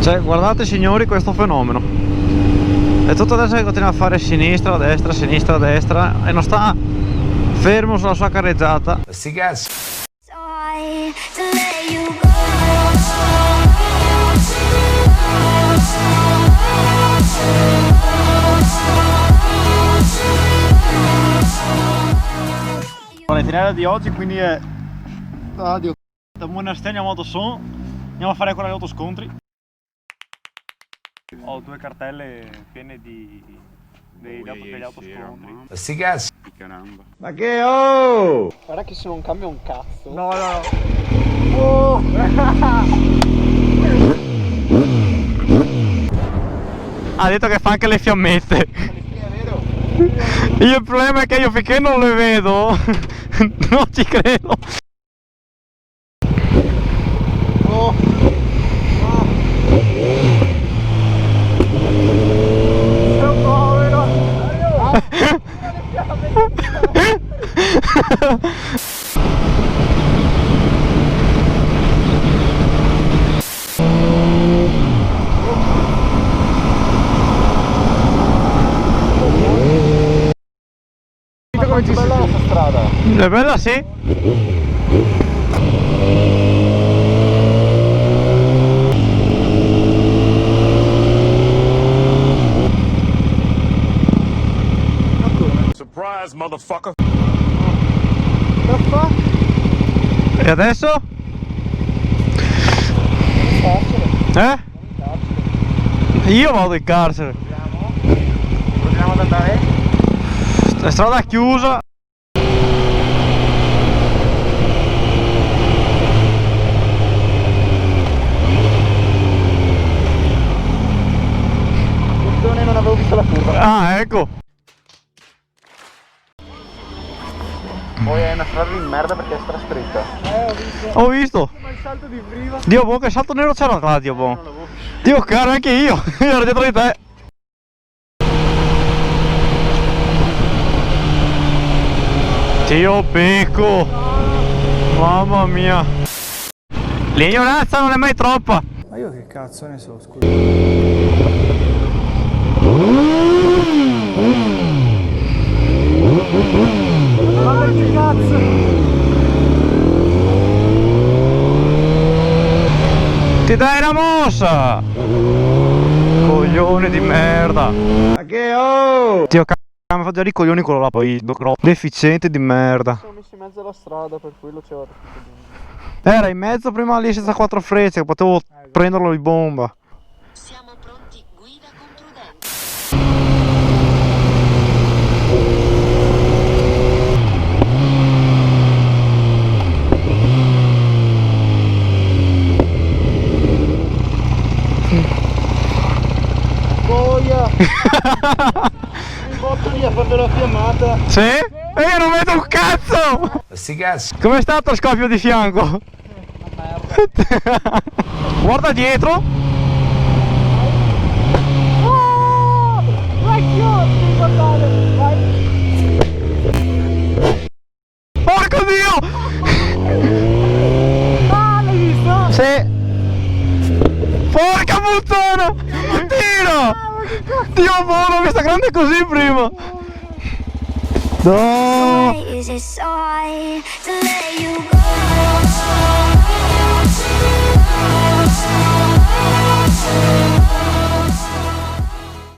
Cioè, guardate signori questo fenomeno. E tutto adesso che continua a fare sinistra, destra e non sta fermo sulla sua carreggiata. Sti cazzi. L'itinerariio di oggi quindi è da Monastegno a Motosson, andiamo a fare quella degli autoscontri. Ho due cartelle piene degli autoscontri. Sti cazzi. Caramba. Ma che oh! Guarda che se non cambia un cazzo. No. Oh! Ha detto che fa anche le fiammette. Il problema è che io finché non le vedo non ci credo. Come ci bella questa strada? È bella, sì? Surprise, motherfucker. E adesso? Io vado in carcere. Proviamo ad andare? La strada chiusa. Non avevo visto la curva. Ah, ecco. Poi è una strada di merda perché è strastretta. Ho visto. Ho visto. Ma il salto di prima. Dio buono, che salto nero c'era là, Dio buono. Dio caro, anche io. Io ero dietro di te. Dio becco. Mamma mia. L'ignoranza non è mai troppa. Ma io che cazzo ne so, scusa. Ma che cazzo? Ti dai una mossa! Coglione di merda! Ma che oh! Dio mi fa già i coglioni quello là poi. Deficiente di merda. Sono messo in mezzo alla strada per quello c'era. Era in mezzo prima lì senza quattro frecce, potevo prenderlo di bomba. Siamo pronti, guida con prudenza. Boia! Mi botto lì a farmi la fiammata. Sì? E io non vedo un cazzo! Sti cazzi. Com'è stato il scoppio di fianco? Guarda dietro! Oh! Vecchio! Devi guardare! Vai! Porco Dio! Ah, l'hai visto? Sì! Porca puttana! Tiro! Dio buono, mi sta grande così prima! No! Is it so hard to let you go?